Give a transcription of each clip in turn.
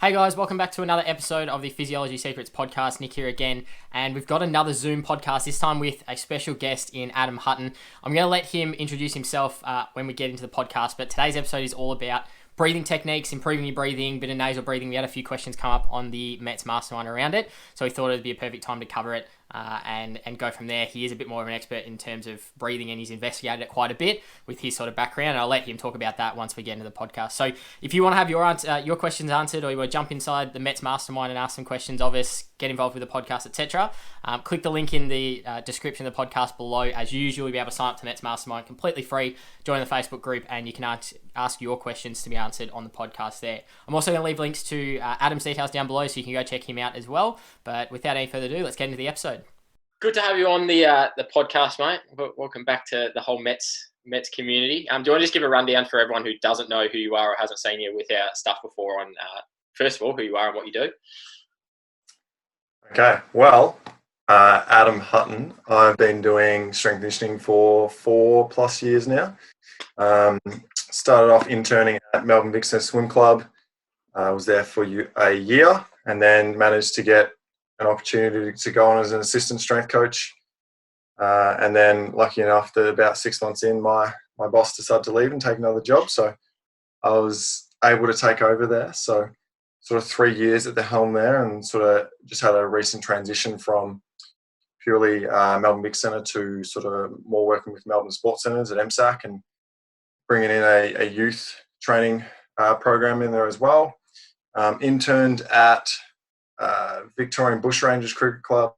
Hey guys, welcome back to another episode of the Physiology Secrets podcast. Nick here again, and we've got another Zoom podcast, this time with a special guest in Adam Hutton. I'm going to let him introduce himself when we get into the podcast, but today's episode is all about breathing techniques, improving your breathing, bit of nasal breathing. We had a few questions come up on the Mets Mastermind around it, so we thought it'd be a perfect time to cover it and go from there. He is a bit more of an expert in terms of breathing, and he's investigated it quite a bit with his sort of background, and I'll let him talk about that once we get into the podcast. So if you want to have your questions answered, or you want to jump inside the Mets Mastermind and ask some questions of us, get involved with the podcast, etc., click the link in the description of the podcast below. As usual, you'll be able to sign up to Mets Mastermind completely free, join the Facebook group, and you can ask your questions to be answered on the podcast there. I'm also going to leave links to Adam's details down below, so you can go check him out as well. But without any further ado, let's get into the episode. Good to have you on the podcast, mate. Welcome back to the whole Mets community. Do you want to just give a rundown for everyone who doesn't know who you are or hasn't seen you with our stuff before on, first of all, who you are and what you do? Okay, well, Adam Hutton. I've been doing strength conditioning for 4+ years now. Started off interning at Melbourne Vixen Swim Club. I was there for a year and then managed to get an opportunity to go on as an assistant strength coach. And then lucky enough that about 6 months in, my boss decided to leave and take another job. So I was able to take over there. So sort of 3 years at the helm there, and sort of just had a recent transition from purely Melbourne Big Centre to sort of more working with Melbourne Sports Centres at MSAC and bringing in a youth training program in there as well. Interned at Victorian Bushrangers Cricket Club.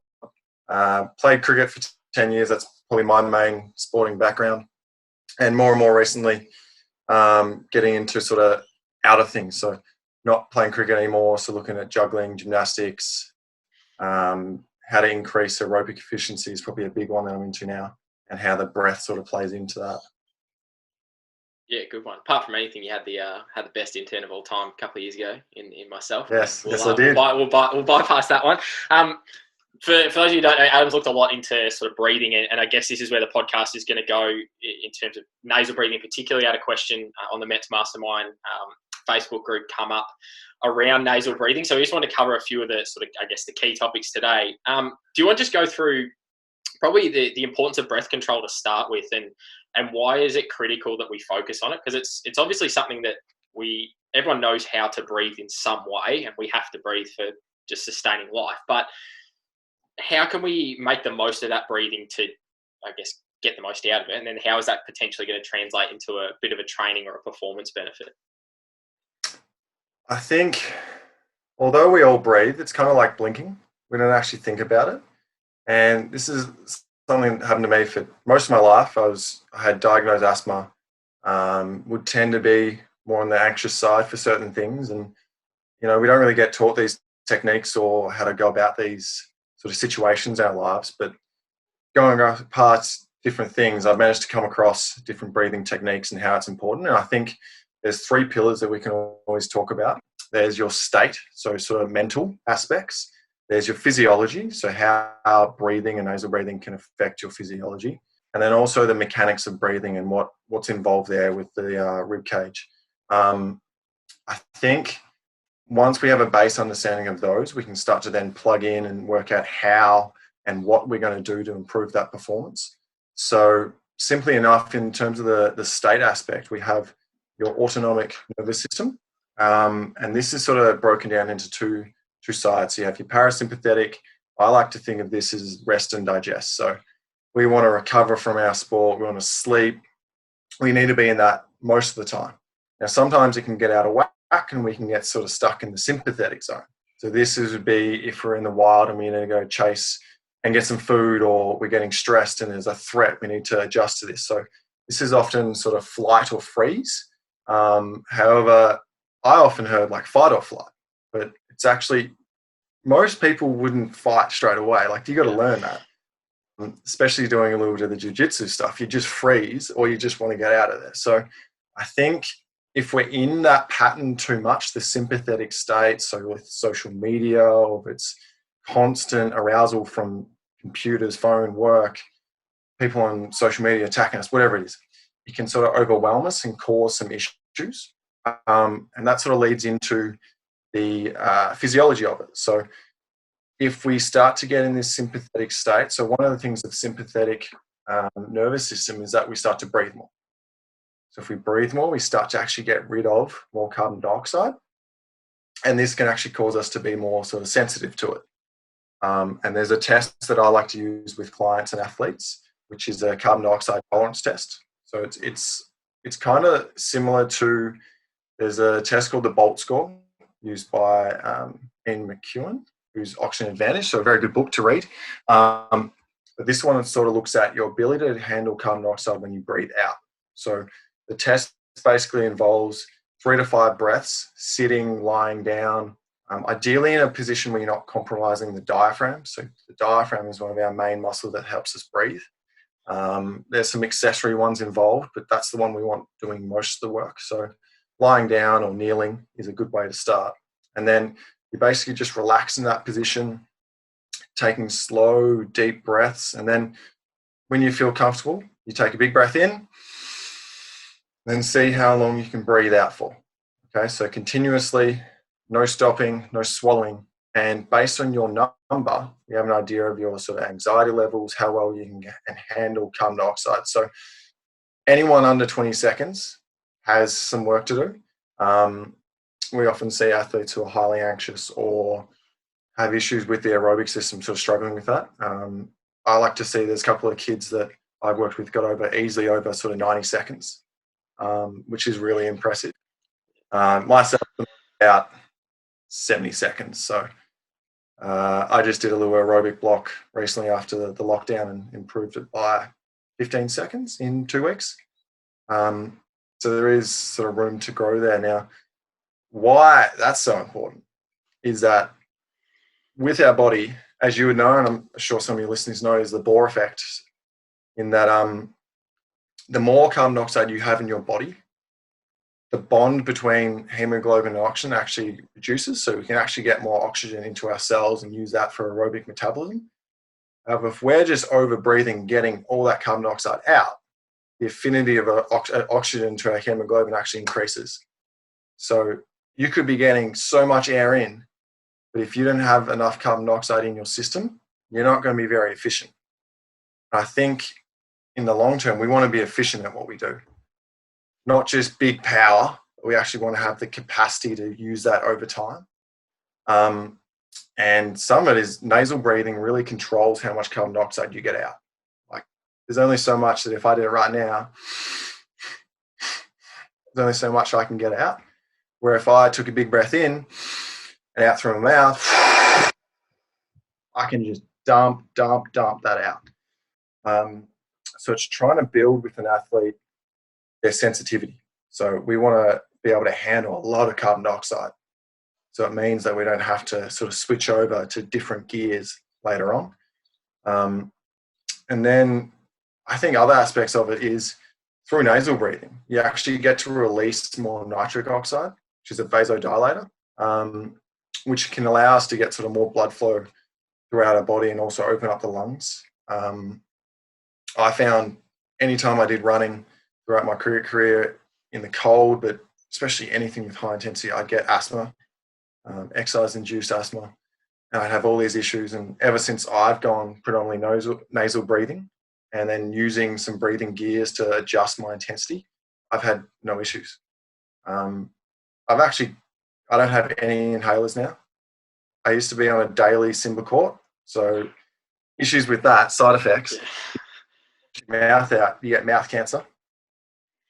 Played cricket for 10 years. That's probably my main sporting background. And more recently, getting into sort of outer things. So not playing cricket anymore. So looking at juggling, gymnastics, how to increase aerobic efficiency is probably a big one that I'm into now, and how the breath sort of plays into that. Yeah, good one. Apart from anything, you had the best intern of all time a couple of years ago in myself. Yes, I did. We'll bypass that one. For those of you who don't know, Adam's looked a lot into sort of breathing, and I guess this is where the podcast is going to go in terms of nasal breathing. Particularly, I had a question on the Mets Mastermind Facebook group come up around nasal breathing. So we just want to cover a few of the sort of, I guess, the key topics today. Do you want to just go through probably the importance of breath control to start with, and why is it critical that we focus on it? Because it's obviously something that everyone knows how to breathe in some way, and we have to breathe for just sustaining life. But how can we make the most of that breathing to, I guess, get the most out of it? And then how is that potentially going to translate into a bit of a training or a performance benefit? I think, although we all breathe, it's kind of like blinking. We don't actually think about it. And this is something that happened to me for most of my life. I had diagnosed asthma, would tend to be more on the anxious side for certain things. And, we don't really get taught these techniques or how to go about these sort of situations in our lives. But going past different things, I've managed to come across different breathing techniques and how it's important. And I think there's 3 pillars that we can always talk about. There's your state, so sort of mental aspects. There's your physiology, so how breathing and nasal breathing can affect your physiology. And then also the mechanics of breathing and what's involved there with the rib cage. I think once we have a base understanding of those, we can start to then plug in and work out how and what we're going to do to improve that performance. So simply enough, in terms of the state aspect, we have your autonomic nervous system. And this is sort of broken down into two sides. So you have your parasympathetic. I like to think of this as rest and digest. So we want to recover from our sport. We want to sleep. We need to be in that most of the time. Now, sometimes it can get out of whack and we can get sort of stuck in the sympathetic zone. So this would be if we're in the wild and we need to go chase and get some food, or we're getting stressed and there's a threat, we need to adjust to this. So this is often sort of flight or freeze. However, I often heard like fight or flight, but it's actually, most people wouldn't fight straight away. Like, you got to learn that, especially doing a little bit of the jiu-jitsu stuff. You just freeze, or you just want to get out of there. So I think if we're in that pattern too much, the sympathetic state, so with social media, or if it's constant arousal from computers, phone, work, people on social media attacking us, whatever it is, it can sort of overwhelm us and cause some issues. And that sort of leads into the physiology of it. So if we start to get in this sympathetic state, so one of the things of sympathetic nervous system is that we start to breathe more. So if we breathe more, we start to actually get rid of more carbon dioxide, and this can actually cause us to be more sort of sensitive to it. And there's a test that I like to use with clients and athletes, which is a carbon dioxide tolerance test. So it's kind of similar to, there's a test called the BOLT score used by Ian McEwen, who's Oxygen Advantage, so a very good book to read. But this one sort of looks at your ability to handle carbon dioxide when you breathe out. So the test basically involves 3 to 5 breaths, sitting, lying down, ideally in a position where you're not compromising the diaphragm. So the diaphragm is one of our main muscles that helps us breathe. There's some accessory ones involved, but that's the one we want doing most of the work. So lying down or kneeling is a good way to start. And then you basically just relax in that position, taking slow, deep breaths. And then when you feel comfortable, you take a big breath in, then see how long you can breathe out for. Okay, so continuously, no stopping, no swallowing. And based on your number, you have an idea of your sort of anxiety levels, how well you can handle carbon dioxide. So anyone under 20 seconds has some work to do. We often see athletes who are highly anxious or have issues with the aerobic system, sort of struggling with that. I like to see there's a couple of kids that I've worked with got easily over sort of 90 seconds, which is really impressive. Myself, about 70 seconds. So I just did a little aerobic block recently after the lockdown and improved it by 15 seconds in 2 weeks. So there is sort of room to grow there. Now, why that's so important is that with our body, as you would know, and I'm sure some of your listeners know, is the Bohr effect, in that the more carbon dioxide you have in your body, the bond between hemoglobin and oxygen actually reduces, so we can actually get more oxygen into our cells and use that for aerobic metabolism. However, if we're just over breathing, getting all that carbon dioxide out, the affinity of oxygen to our hemoglobin actually increases. So you could be getting so much air in, but if you don't have enough carbon dioxide in your system, you're not going to be very efficient. I think in the long term, we want to be efficient at what we do. Not just big power, but we actually want to have the capacity to use that over time. And some of it is nasal breathing really controls how much carbon dioxide you get out. Like, there's only so much that if I did it right now, there's only so much I can get out. Where if I took a big breath in and out through my mouth, I can just dump that out. So it's trying to build with an athlete their sensitivity. So we want to be able to handle a lot of carbon dioxide. So it means that we don't have to sort of switch over to different gears later on. And then I think other aspects of it is through nasal breathing, you actually get to release more nitric oxide, which is a vasodilator, which can allow us to get sort of more blood flow throughout our body and also open up the lungs. I found anytime I did running throughout my career in the cold, but especially anything with high intensity, I'd get asthma, exercise-induced asthma, and I'd have all these issues. And ever since I've gone predominantly nasal breathing and then using some breathing gears to adjust my intensity, I've had no issues. I don't have any inhalers now. I used to be on a daily Symbicort, so issues with that, side effects, mouth out, you get mouth cancer,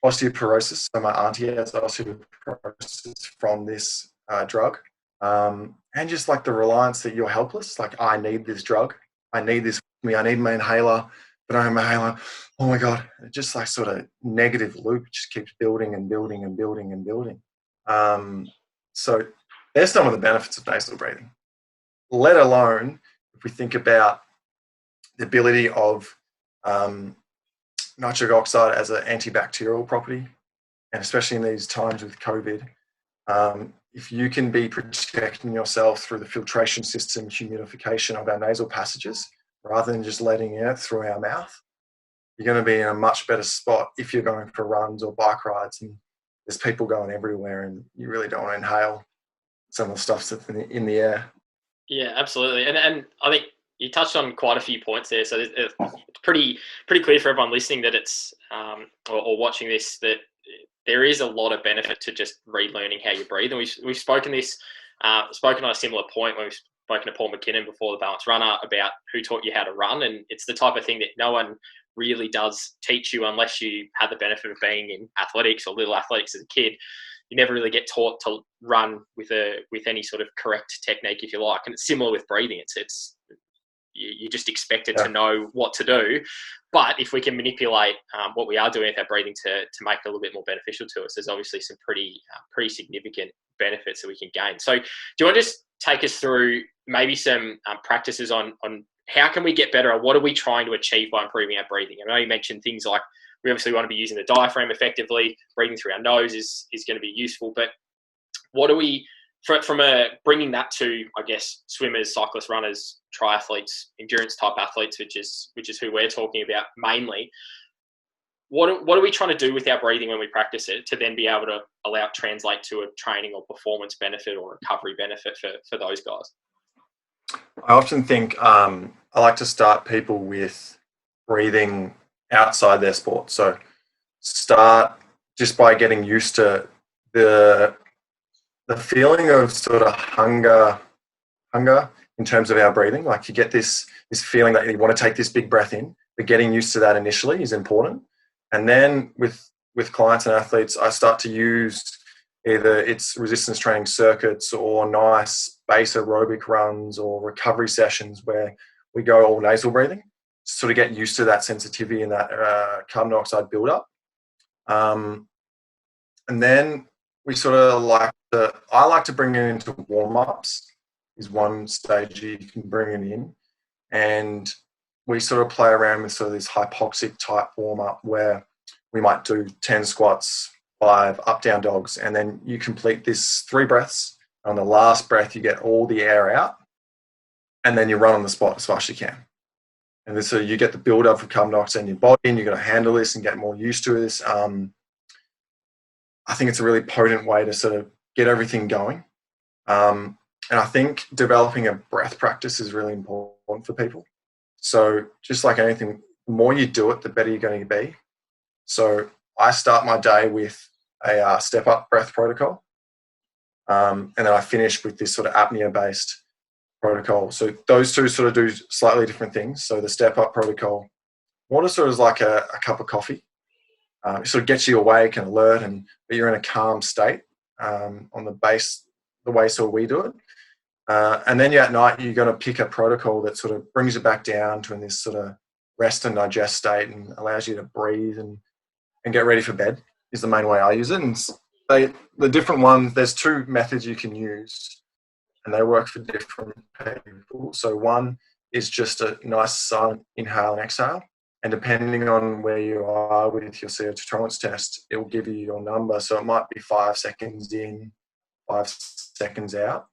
osteoporosis. So my auntie has osteoporosis from this drug. And just like the reliance that you're helpless, like I need this drug, I need this with me, I need my inhaler, but I don't have my inhaler. Oh my God, it just like sort of negative loop just keeps building and building and building and building. So there's some of the benefits of nasal breathing, let alone if we think about the ability of nitric oxide as an antibacterial property, and especially in these times with COVID, if you can be protecting yourself through the filtration system, humidification of our nasal passages, rather than just letting it through our mouth, you're going to be in a much better spot if you're going for runs or bike rides and there's people going everywhere and you really don't want to inhale some of the stuff that's in the air. Yeah, absolutely. And I think you touched on quite a few points there. So it's pretty clear for everyone listening that it's or watching this, that there is a lot of benefit to just relearning how you breathe. And we've spoken on a similar point when we've spoken to Paul McKinnon before, the Balanced Runner, about who taught you how to run. And it's the type of thing that no one really does teach you unless you had the benefit of being in athletics or little athletics as a kid. You never really get taught to run with any sort of correct technique, if you like. And it's similar with breathing. It's you just expect it to know what to do. But if we can manipulate what we are doing with our breathing to make it a little bit more beneficial to us, there's obviously some pretty significant benefits that we can gain. So do you want to just take us through maybe some practices on how can we get better, or what are we trying to achieve by improving our breathing? I know you mentioned things like we obviously want to be using the diaphragm effectively. Breathing through our nose is going to be useful. But what are we, from bringing that to, I guess, swimmers, cyclists, runners, triathletes, endurance type athletes, which is who we're talking about mainly. What are we trying to do with our breathing when we practice it to then be able to allow it to translate to a training or performance benefit or recovery benefit for those guys? I often think I like to start people with breathing outside their sport. So start just by getting used to the feeling of sort of hunger in terms of our breathing. Like you get this feeling that you want to take this big breath in, but getting used to that initially is important. And then with clients and athletes, I start to use either it's resistance training circuits or nice base aerobic runs or recovery sessions where we go all nasal breathing, sort of get used to that sensitivity and that carbon dioxide buildup. And then we sort of I like to bring it into warm-ups, is one stage you can bring it in. And we sort of play around with sort of this hypoxic type warm-up where we might do 10 squats, 5 up-down dogs, and then you complete this 3 breaths. On the last breath, you get all the air out, and then you run on the spot as fast as you can. And so you get the build-up of carbon dioxide in your body, and you're going to handle this and get more used to this. I think it's a really potent way to sort of get everything going. And I think developing a breath practice is really important for people. So just like anything, the more you do it, the better you're going to be. So I start my day with a step-up breath protocol. And then I finish with this sort of apnea-based protocol. So those two sort of do slightly different things. So the step-up protocol, more sort of is like a cup of coffee. It sort of gets you awake and alert, but you're in a calm state on the way sort of we do it. And then at night, you're going to pick a protocol that sort of brings you back down to in this sort of rest and digest state and allows you to breathe and get ready for bed is the main way I use it. And the different ones, there's 2 methods you can use and they work for different people. So one is just a nice silent inhale and exhale. And depending on where you are with your CO2 tolerance test, it will give you your number. So it might be 5 seconds in, 5 seconds out.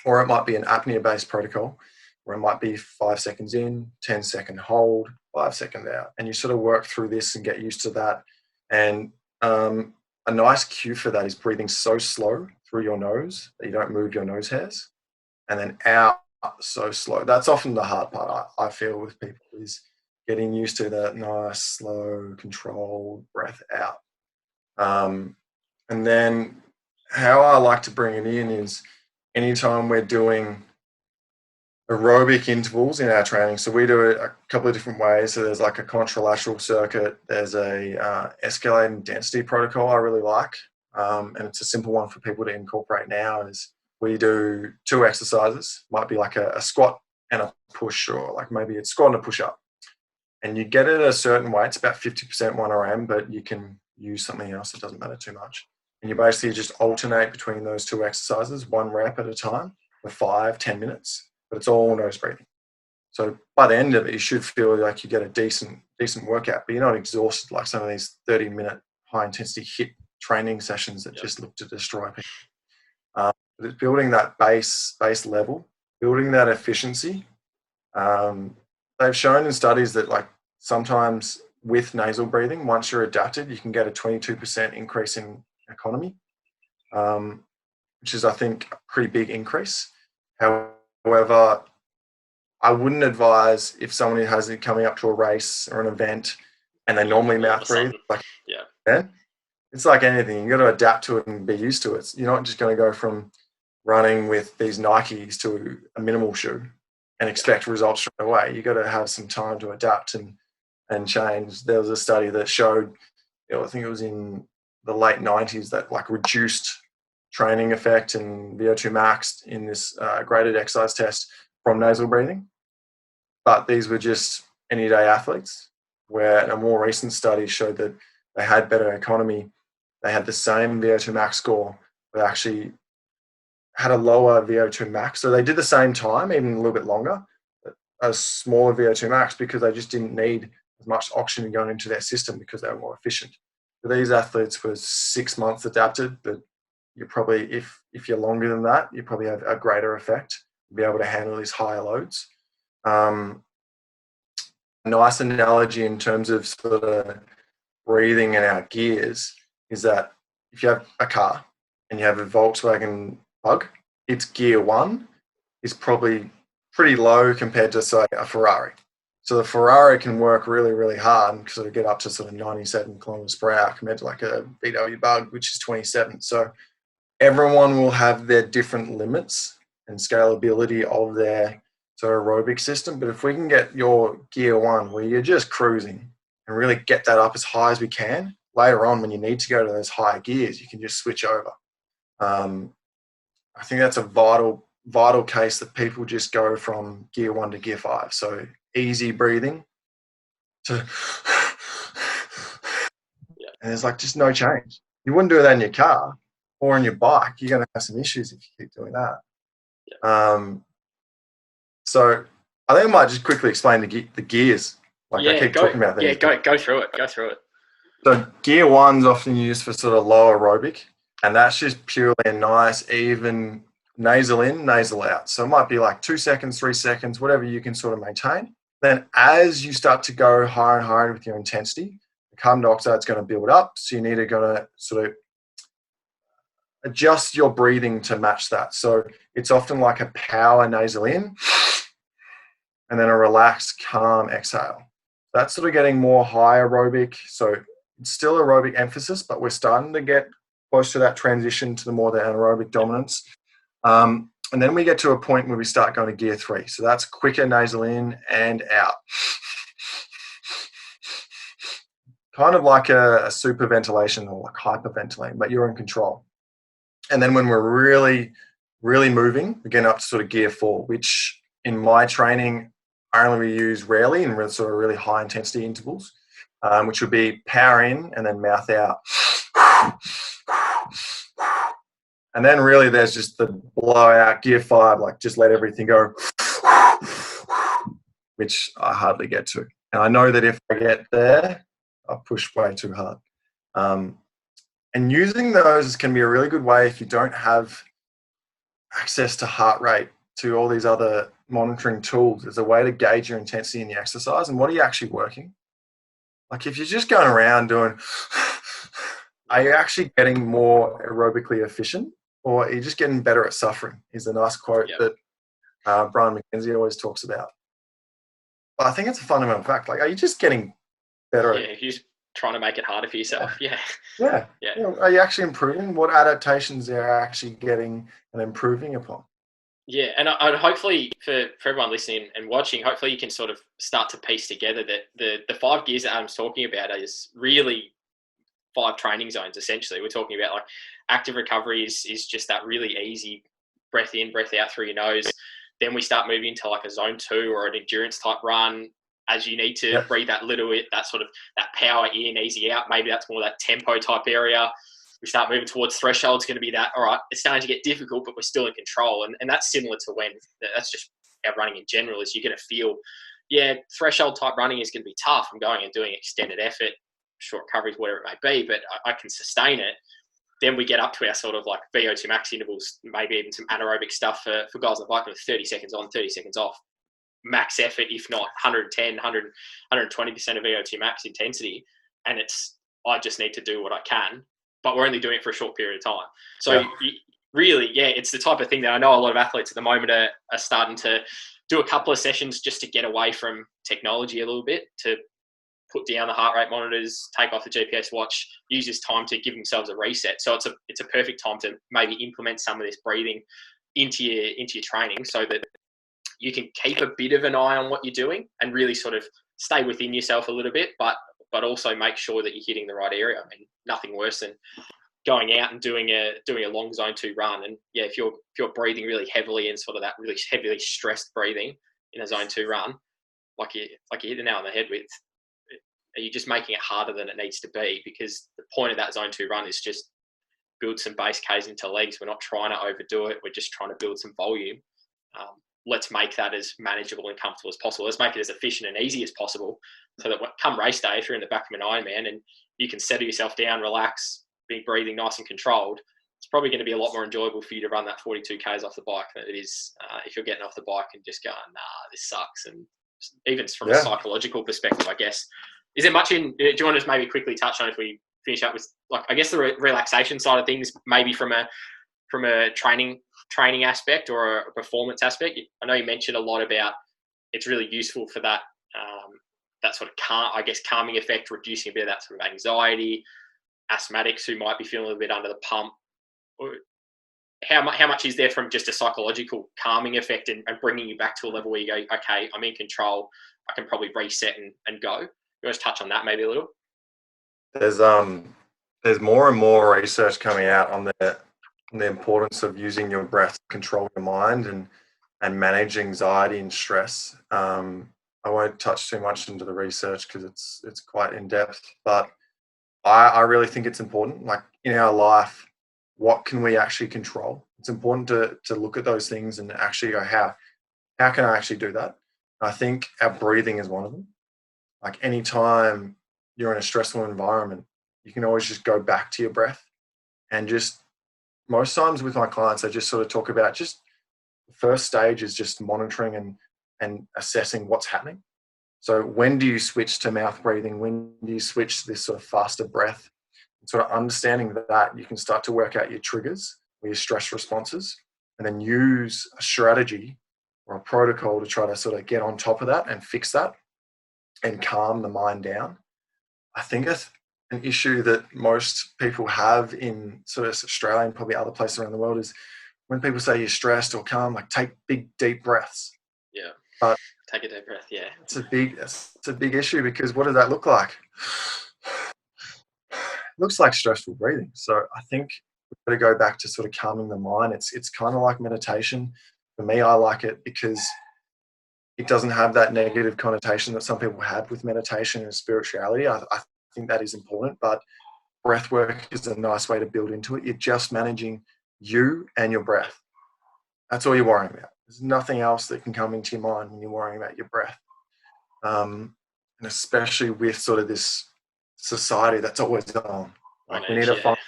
Or it might be an apnea-based protocol, where it might be 5 seconds in, 10-second hold, 5 seconds out. And you sort of work through this and get used to that. And a nice cue for that is breathing so slow through your nose that you don't move your nose hairs. And then out so slow. That's often the hard part, I feel, with people, is getting used to that nice, slow, controlled breath out. And then how I like to bring it in is anytime we're doing aerobic intervals in our training. So we do it a couple of different ways. So there's like a contralateral circuit. There's a escalating density protocol I really like. And it's a simple one for people to incorporate now is we do 2 exercises. Might be like a squat and a push, or like maybe it's squat and a push up. And you get it at a certain weight. It's about 50% 1RM, but you can use something else. It doesn't matter too much. And you basically just alternate between those 2 exercises, 1 rep at a time for 5-10 minutes. But it's all nose breathing. So by the end of it, you should feel like you get a decent workout, but you're not exhausted like some of these 30-minute high-intensity HIIT training sessions that just look to destroy people. But it's building that base level, building that efficiency. They've shown in studies that like sometimes with nasal breathing, once you're adapted, you can get a 22% increase in economy. which is, I think, a pretty big increase. However, I wouldn't advise if someone has it coming up to a race or an event and they normally mouth breathe, like, Yeah. it's like anything. You've got to adapt to it and be used to it. You're not just going to go from running with these Nikes to a minimal shoe and expect results straight away. You've got to have some time to adapt and change. There was a study that showed, I think it was in the late 90s, that like reduced training effect and VO2 max in this graded exercise test from nasal breathing. But these were just any day athletes, where a more recent study showed that they had better economy. They had the same VO2 max score, but actually had a lower VO2 max. So they did the same time, even a little bit longer, a smaller VO2 max, because they just didn't need as much oxygen going into their system because they were more efficient. For these athletes was 6 months adapted, but you probably, if you're longer than that, you probably have a greater effect, be able to handle these higher loads. Nice analogy in terms of sort of breathing in our gears is that if you have a car and you have a Volkswagen Bug, its gear 1 is probably pretty low compared to, say, a Ferrari. So the Ferrari can work really, really hard and sort of get up to sort of 97 kilometers per hour compared to like a VW Bug, which is 27. So everyone will have their different limits and scalability of their sort of aerobic system. But if we can get your gear 1 where you're just cruising and really get that up as high as we can, later on when you need to go to those higher gears, you can just switch over. I think that's a vital case, that people just go from gear 1 to gear 5. So easy breathing to, and there's like just no change. You wouldn't do that in your car or in your bike. You're going to have some issues if you keep doing that. So I think I might just quickly explain the gears. Like I keep talking about these. Yeah, go through it. So gear 1's often used for sort of low aerobic, and that's just purely a nice, even nasal in, nasal out. So it might be like 2 seconds, 3 seconds, whatever you can sort of maintain. Then as you start to go higher and higher with your intensity, the carbon dioxide is going to build up. So you need to go to sort of adjust your breathing to match that. So it's often like a power nasal in and then a relaxed, calm exhale. That's sort of getting more high aerobic. So it's still aerobic emphasis, but we're starting to get close to that transition to the more the anaerobic dominance. And then we get to a point where we start going to gear 3. So that's quicker nasal in and out. Kind of like a super ventilation or like hyperventilating, but you're in control. And then when we're really, really moving, we get up to sort of gear 4, which in my training, I only use rarely in sort of really high intensity intervals, which would be power in and then mouth out. And then really there's just the blowout gear 5, like just let everything go, which I hardly get to. And I know that if I get there, I push way too hard. And using those can be a really good way if you don't have access to heart rate, to all these other monitoring tools, as a way to gauge your intensity in the exercise and what are you actually working. Like if you're just going around doing, are you actually getting more aerobically efficient, or are you just getting better at suffering? Is a nice quote that Brian McKenzie always talks about. But I think it's a fundamental fact. Like, are you just getting better? Yeah, you're just trying to make it harder for yourself. Yeah. Are you actually improving? What adaptations are you actually getting and improving upon? Yeah, and I'd hopefully for everyone listening and watching, hopefully you can sort of start to piece together that the 5 gears that Adam's talking about is really 5 training zones. Essentially, we're talking about like active recovery is just that really easy breath in, breath out through your nose. Then we start moving into like a zone 2 or an endurance type run, as you need to breathe that little bit, that sort of that power in, easy out. Maybe that's more that tempo type area. We start moving towards threshold. It's going to be that, all right, it's starting to get difficult, but we're still in control. And that's similar to when, that's just our running in general, is you're going to feel, threshold type running is going to be tough. I'm going and doing extended effort, short recoveries, whatever it may be, but I can sustain it. Then we get up to our sort of like VO2 max intervals, maybe even some anaerobic stuff for guys on the bike with 30 seconds on, 30 seconds off. Max effort, if not 110, 100, 120% of VO2 max intensity. And I just need to do what I can, but we're only doing it for a short period of time. So really, yeah, it's the type of thing that I know a lot of athletes at the moment are starting to do a couple of sessions just to get away from technology a little bit, to put down the heart rate monitors, take off the GPS watch, use this time to give themselves a reset. So it's a perfect time to maybe implement some of this breathing into your training, so that you can keep a bit of an eye on what you're doing and really sort of stay within yourself a little bit, but also make sure that you're hitting the right area. I mean, nothing worse than going out and doing a long zone 2 run, and yeah, if you're breathing really heavily and sort of that really heavily stressed breathing in a zone 2 run, like you hit the nail on the head with, are you just making it harder than it needs to be? Because the point of that zone 2 run is just build some base Ks into legs. We're not trying to overdo it. We're just trying to build some volume. Let's make that as manageable and comfortable as possible. Let's make it as efficient and easy as possible, so that come race day, if you're in the back of an Ironman and you can settle yourself down, relax, be breathing nice and controlled, it's probably going to be a lot more enjoyable for you to run that 42 Ks off the bike than it is if you're getting off the bike and just going, nah, this sucks. And even from a psychological perspective, I guess, is there much in, do you want to just maybe quickly touch on, if we finish up with, like, I guess the relaxation side of things, maybe from a training aspect or a performance aspect? I know you mentioned a lot about it's really useful for that that sort of calming effect, reducing a bit of that sort of anxiety, asthmatics who might be feeling a little bit under the pump. How much is there from just a psychological calming effect and bringing you back to a level where you go, okay, I'm in control, I can probably reset and go? You want to touch on that maybe a little? There's more and more research coming out on the importance of using your breath to control your mind and manage anxiety and stress. I won't touch too much into the research because it's quite in depth, but I really think it's important. Like, in our life, what can we actually control? It's important to look at those things and actually go, how can I actually do that? I think our breathing is one of them. Like, anytime you're in a stressful environment, you can always just go back to your breath. And just most times with my clients, I just sort of talk about just the first stage is just monitoring and assessing what's happening. So when do you switch to mouth breathing? When do you switch to this sort of faster breath? And sort of understanding that, you can start to work out your triggers or your stress responses, and then use a strategy or a protocol to try to sort of get on top of that and fix that and calm the mind down. I think an issue that most people have in sort of Australia and probably other places around the world is when people say you're stressed or calm, like, take big, deep breaths. Yeah. But take a deep breath. Yeah. It's a big issue, because what does that look like? It looks like stressful breathing. So I think we've got to go back to sort of calming the mind. It's kind of like meditation. For me, I like it because it doesn't have that negative connotation that some people have with meditation and spirituality. I think that is important, but breath work is a nice way to build into it. You're just managing you and your breath. That's all you're worrying about. There's nothing else that can come into your mind when you're worrying about your breath. And especially with sort of this society that's always on. Like, we need to find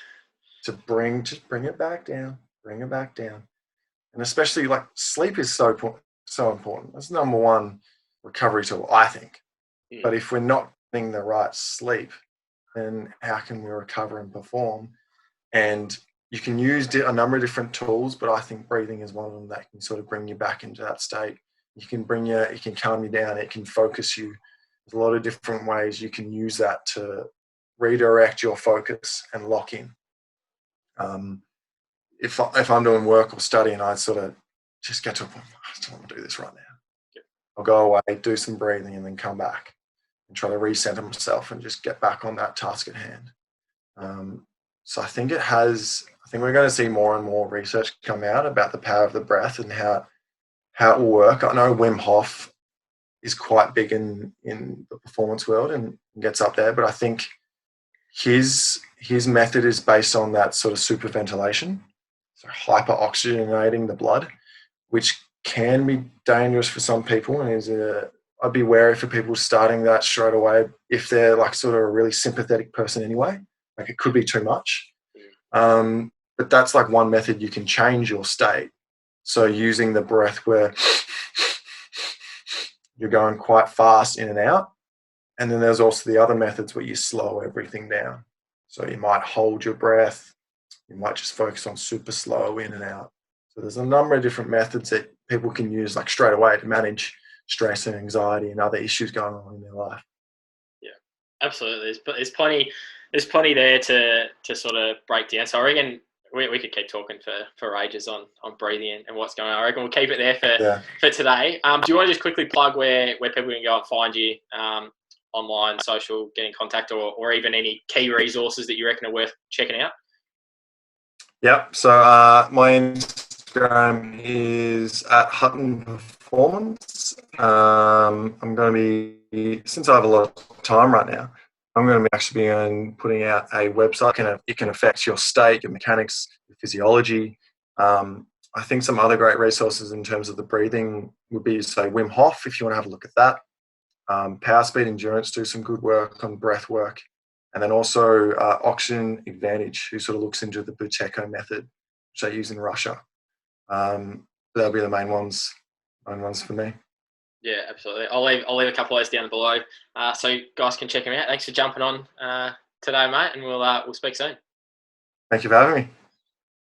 to bring it back down, And especially, like, sleep is so important. That's the number one recovery tool, I think. But if we're not getting the right sleep, then how can we recover and perform? And you can use a number of different tools, but I think breathing is one of them that can sort of bring you back into that state. It can calm you down. It can focus you. There's a lot of different ways you can use that to redirect your focus and lock in. If I'm doing work or study and I sort of just get to a point, I just don't want to do this right now. I'll go away, do some breathing, and then come back and try to recenter myself and just get back on that task at hand. So I think we're going to see more and more research come out about the power of the breath and how it will work. I know Wim Hof is quite big in the performance world and gets up there, but I think his method is based on that sort of superventilation, so hyperoxygenating the blood, which can be dangerous for some people, and I'd be wary for people starting that straight away if they're like sort of a really sympathetic person anyway. Like, it could be too much. But that's like one method you can change your state. So using the breath where you're going quite fast in and out. And then there's also the other methods where you slow everything down. So you might hold your breath, You might just focus on super slow in and out. So there's a number of different methods that people can use like straight away to manage stress and anxiety and other issues going on in their life. Yeah, absolutely. There's plenty there to sort of break down. So I reckon we could keep talking for ages on breathing and what's going on. I reckon we'll keep it there for today. Do you want to just quickly plug where people can go and find you online, social, get in contact, or even any key resources that you reckon are worth checking out? Yep. So my Instagram is at Hutton Performance. I'm going to be, since I have a lot of time right now, I'm going to actually be putting out a website. It can affect your state, your mechanics, your physiology. I think some other great resources in terms of the breathing would be, say, Wim Hof, if you want to have a look at that. Power Speed Endurance do some good work on breath work. And then also Oxygen Advantage, who sort of looks into the Buteyko method, which they use in Russia. That'll be the main ones for me. Yeah, absolutely. I'll leave a couple of those down below, so you guys can check them out. Thanks for jumping on today, mate, and we'll speak soon. Thank you for having me.